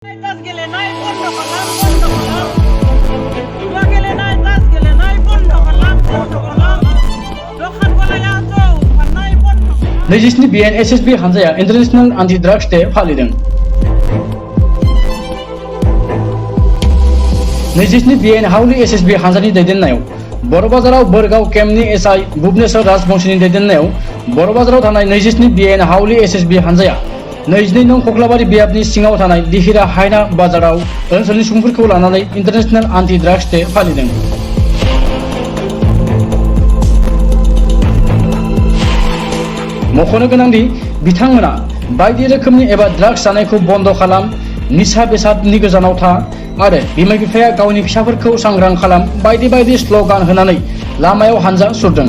नैजिस्नि BN SSB हानजाया international anti drugs day फालिदों। नैजिस्नि BN हाउली SSB हानजानि दैदेननायाव बर'बाजाराव बोरगाव केम्पनि SI भुबनेश्वर राजबंशीनि दैदेननायाव बर'बाजाराव थानाय नैजिस्नि BN हाउली SSB हानजाया 22 नं कक्लाबारि बियाबनि सिङाव थानाय दिहिरा हायना बाजाराव ओनसोलनि सुबुंफोरखौ लानानै इन्टारनेशनल एन्टि ड्राग्स डे फालिदों। मख'नो गोनांदि बिथांमोना बायदि रोखोमनि एबा ड्राग्स जानायखौ बन्द खालाम, निसा बेसादनि गोजानाव था आरो बिमा बिफाया गावनि फिसाफोरखौ सांग्रां खालाम बायदि स्ल'गान होनानै लामायाव हानजा सुरदों।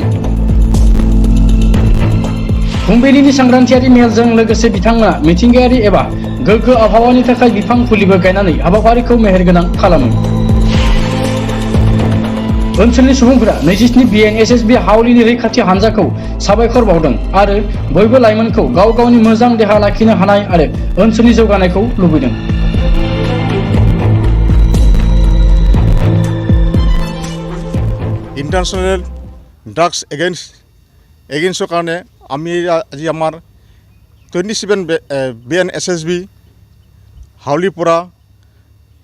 फुंबिलिनि सांग्रांथियारि मेलजों लोगोसे बिथांमोना मिथिंगायारि एबा गोग्गो आबहावानि थाखाय बिफां फुलिबो गायनानै हाबाफारिखौ मेहेरगोनां खालामो। ओनसोलनि सुबुंफोरा नैजिस्नि BN SSB हाउलीनि रैखाथि हानजाखौ साबायखर बावदों आरो बयबो लाइमोनखौ गाव गावनि मोजां देहा लाखिनो हानाय आरो ओनसोलनि जौगानायखौ लुबैदों। ইন্টারন্যাশনাল ড্রাগস এগেইনস্টৰ কাৰণে আমি আজি আমাৰ 27 BN SSB হাউলিৰ পৰা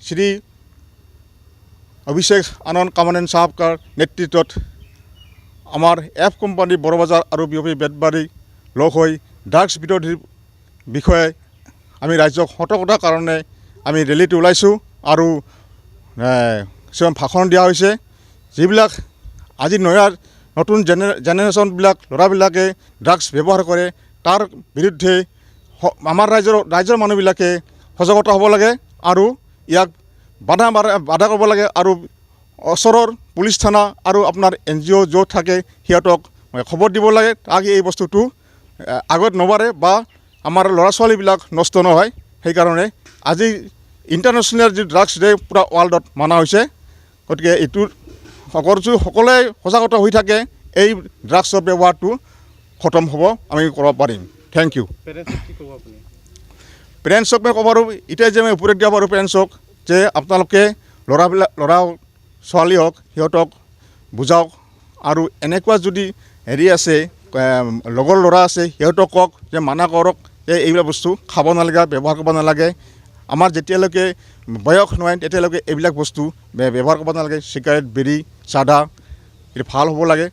শ্ৰী অভিষেক আনন্দ কামানেন সাহেবৰ নেতৃত্বত আমাৰ এফ কোম্পানী বড়বাজাৰ আৰু বিয়পি বেতবাৰী লগ হৈ ড্ৰাগছ বিৰোধীৰ বিষয়ে আমি ৰাজ্যক সতৰ্কতাৰ কাৰণে আমি ৰেলীত ওলাইছোঁ আৰু কিছুমান ভাষণ দিয়া হৈছে। যিবিলাক আজি নতুন জেনেৰেশ্যনবিলাক ল'ৰাবিলাকে ড্ৰাগছ ব্যৱহাৰ কৰে তাৰ বিৰুদ্ধে আমাৰ ৰাজ্যৰ মানুহবিলাকে সজাগতা হ'ব লাগে আৰু ইয়াক বাধা কৰিব লাগে আৰু ওচৰৰ পুলিচ থানা আৰু আপোনাৰ NGO য'ত থাকে সিহঁতক খবৰ দিব লাগে তাকে এই বস্তুটো আগত নবাঢ়ে বা আমাৰ ল'ৰা ছোৱালীবিলাক নষ্ট নহয়। সেইকাৰণে আজি ইণ্টাৰনেশ্যনেল যি ড্ৰাগছ ডে পূৰা ৱৰ্ল্ডত মানা হৈছে। গতিকে এইটোৰ সকলোৱে সজাগতা হৈ থাকে এই ড্ৰাগছৰ ব্যৱহাৰটো খতম হ'ব আমি কৰিব পাৰিম। Thank you. পেৰেণ্টছক মই ক'ব পাৰোঁ এতিয়া যে মই উপদেশ দিব পাৰোঁ পেৰেণ্টছক যে আপোনালোকে ল'ৰা ছোৱালী হওক সিহঁতক বুজাওক আৰু এনেকুৱা যদি হেৰি আছে লগৰ ল'ৰা আছে সিহঁতক কওক যে মানা কৰক যে এইবিলাক বস্তু খাব নালাগে, ব্যৱহাৰ কৰিব নালাগে। আমাৰ যেতিয়ালৈকে বয়স নহয় তেতিয়ালৈকে এইবিলাক বস্তু ব্যৱহাৰ কৰিব নালাগে। চিগাৰেট, বিড়ি, চাদা এইটো ভাল হ'ব লাগে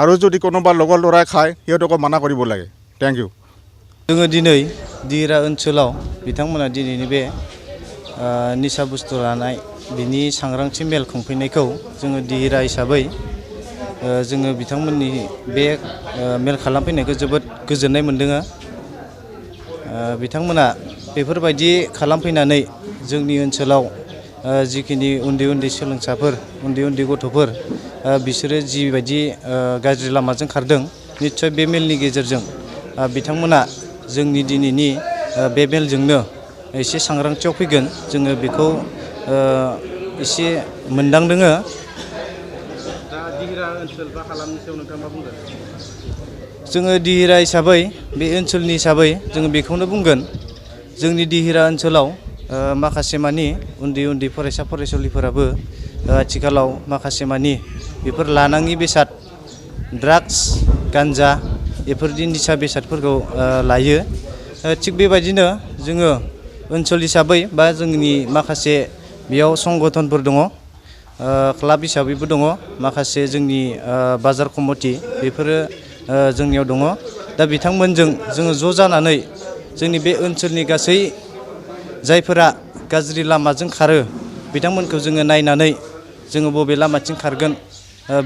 আৰু যদি কোনোবা লগৰ ল'ৰাই খায় সিহঁতকো মানা কৰিব লাগে। Thank you. जोङो दिनै दिहिरा ओनसोलाव बिथांमोना दिनैनि बे निसा बुस्थु लानाय बिनि सांग्रांथि मेल खुंफैनायखौ जोङो दिहिरा हिसाबै जोङो बिथांमोननि बे मेल खालामफैनायखौ जोबोद गोजोननाय मोनदों। बिथांमोना बेफोरबायदि खालामफैनानै जोंनि ओनसोलाव जिखिनि उन्दै सोलोंसाफोर उन्दै गथ'फोर बिसोरो जिबायदि गाज्रि लामाजों खारदों निस्सय बे मेलनि गेजेरजों बिथांमोना जोंनि दिनैनि बे मेलजोंनो एसे सांग्रांथियाव फैगोन जोङो बेखौ एसे मोनदांदों। दा दिहिरा ओनसोल बा हालामनि सायाव नोंथाङा मा बुंगोन? जोङो दिहिरा हिसाबै बे ओनसोलनि हिसाबै जोङो बेखौनो बुंगोन जोंनि दिहिरा ओनसोलाव माखासे मानि उन्दै फरायसा फरायसुलिफोराबो आथिखालाव माखासे मानि बेफोर लानाङि बेसाद ड्राग्स गान्जा बेफोरदि निसा बेसादफोरखौ लायो। थिग बेबायदिनो जोङो ओनसोल हिसाबै बा जोंनि माखासे बेयाव संगठनफोर दङ, क्लाब हिसाबैबो दङ, माखासे जोंनि बाजार कमिटि बेफोरो जोंनियाव दङ। दा बिथांमोनजों जोङो ज' जानानै जोंनि बे ओनसोलनि गासै जायफोरा गाज्रि लामाजों खारो बिथांमोनखौ जोङो नायनानै जोङो बबे लामाथिं खारगोन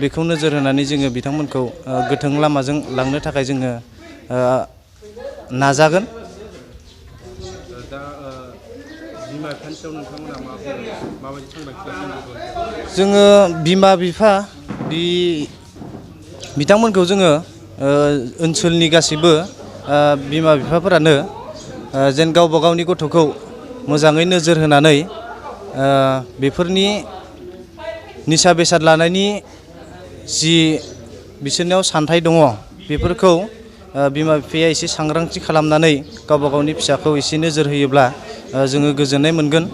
बेखौ नोजोर होनानै जोङो बिथांमोनखौ गोथों लामाजों लांनो थाखाय जोङो नाजागोन। जोङो बिमा बिफा बिथांमोनखौ जोङो ओनसोलनि गासैबो बिमा बिफाफोरानो जेन गावबा गावनि गथ'खौ मोजाङै नोजोर होनानै बेफोरनि निसा बेसाद लानायनि जि बिसोरनियाव सानथाय दङ बेफोरखौ बिमा बिफाया एसे सांग्रांथि खालामनानै गावबा गावनि फिसाखौ एसे नोजोर होयोब्ला जोङो गोजोननाय मोनगोन